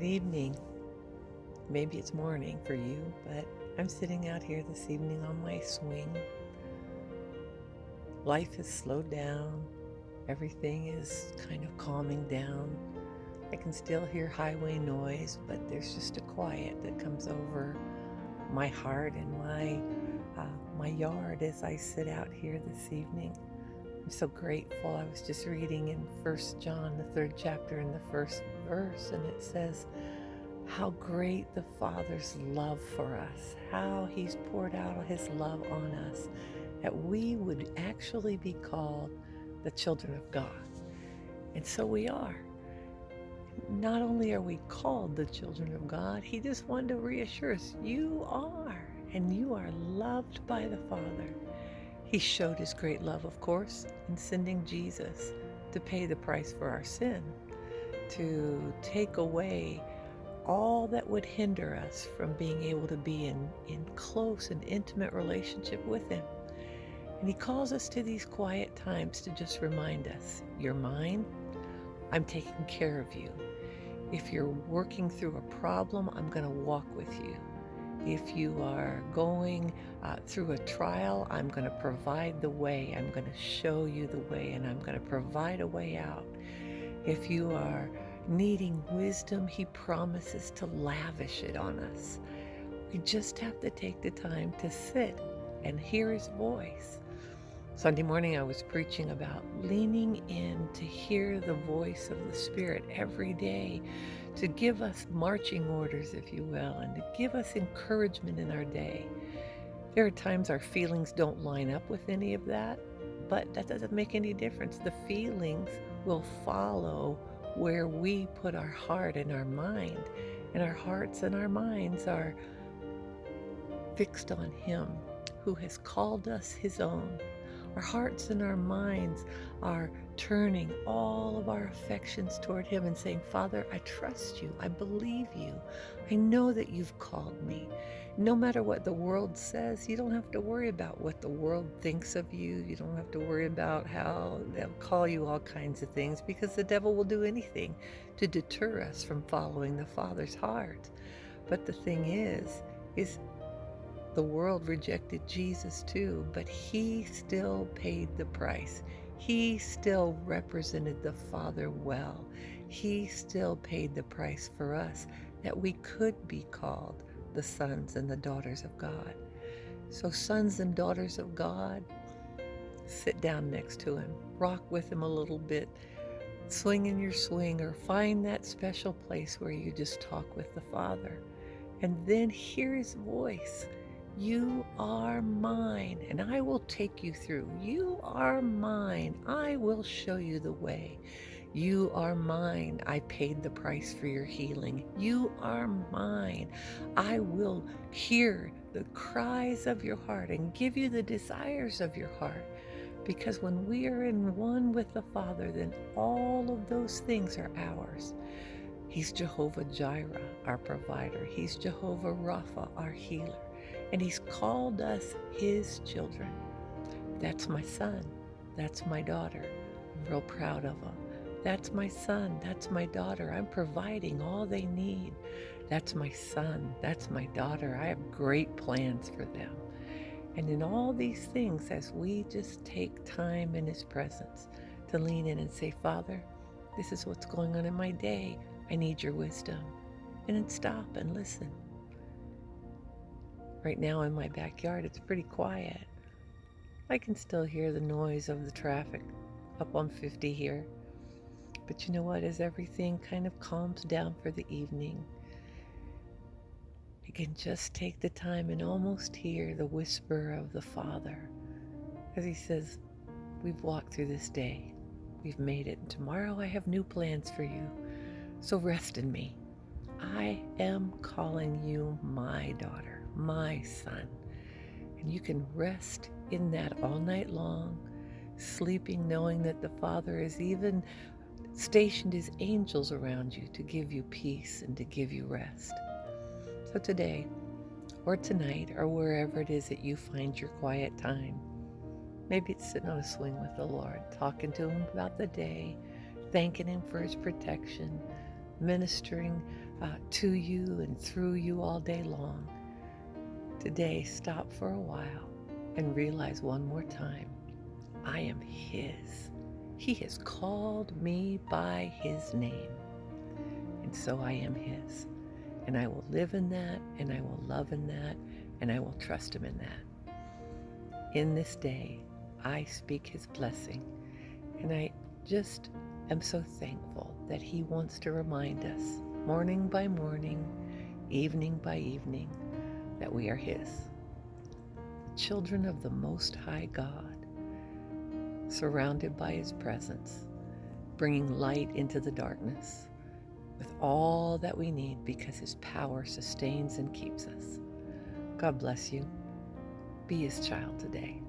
evening. Maybe it's morning for you, but I'm sitting out here this evening on my swing. Life has slowed down. Everything is kind of calming down. I can still hear highway noise, but there's just a quiet that comes over my heart and my yard as I sit out here this evening. I'm so grateful. I was just reading in 1 John, the 3rd chapter, in the first verse, and it says, how great the Father's love for us, how He's poured out His love on us, that we would actually be called the children of God. And so we are. Not only are we called the children of God, He just wanted to reassure us, you are, and you are loved by the Father. He showed His great love, of course, in sending Jesus to pay the price for our sin, to take away all that would hinder us from being able to be in close and intimate relationship with Him. And He calls us to these quiet times to just remind us, you're mine, I'm taking care of you. If you're working through a problem, I'm going to walk with you. If you are going through a trial, I'm going to provide the way. I'm going to show you the way, and I'm going to provide a way out. If you are needing wisdom, He promises to lavish it on us. We just have to take the time to sit and hear His voice. Sunday morning I was preaching about leaning in to hear the voice of the Spirit every day, to give us marching orders, if you will, and to give us encouragement in our day. There are times our feelings don't line up with any of that, but that doesn't make any difference. The feelings will follow where we put our heart and our mind, and our hearts and our minds are fixed on Him who has called us His own. Our hearts and our minds are turning all of our affections toward Him and saying, Father, I trust you. I believe you. I know that you've called me. No matter what the world says, you don't have to worry about what the world thinks of you. You don't have to worry about how they'll call you all kinds of things, because the devil will do anything to deter us from following the Father's heart. But the thing is the world rejected Jesus too, but He still paid the price. He still represented the Father well. He still paid the price for us, that we could be called the sons and the daughters of God. So sons and daughters of God, sit down next to Him, rock with Him a little bit, swing in your swing, or find that special place where you just talk with the Father, and then hear His voice. You are mine, and I will take you through. You are mine. I will show you the way. You are mine. I paid the price for your healing. You are mine. I will hear the cries of your heart and give you the desires of your heart. Because when we are in one with the Father, then all of those things are ours. He's Jehovah Jireh, our provider. He's Jehovah Rapha, our healer. And He's called us His children. That's my son. That's my daughter. I'm real proud of them. That's my son. That's my daughter. I'm providing all they need. That's my son. That's my daughter. I have great plans for them. And in all these things, as we just take time in His presence to lean in and say, Father, this is what's going on in my day. I need your wisdom. And then stop and listen. Right now in my backyard, it's pretty quiet. I can still hear the noise of the traffic up on 50 here. But you know what? As everything kind of calms down for the evening, I can just take the time and almost hear the whisper of the Father as He says, we've walked through this day. We've made it. And tomorrow I have new plans for you. So rest in me. I am calling you my daughter, my son. And you can rest in that all night long, sleeping knowing that the Father has even stationed His angels around you to give you peace and to give you rest. So today, or tonight, or wherever it is that you find your quiet time, maybe it's sitting on a swing with the Lord, talking to Him about the day, thanking Him for His protection, ministering to you and through you all day long. Today, stop for a while and realize one more time, I am His. He has called me by His name, and so I am His. And I will live in that, and I will love in that, and I will trust Him in that. In this day, I speak His blessing, and I just am so thankful that He wants to remind us, morning by morning, evening by evening, that we are His, children of the Most High God, surrounded by His presence, bringing light into the darkness, with all that we need because His power sustains and keeps us. God bless you. Be His child today.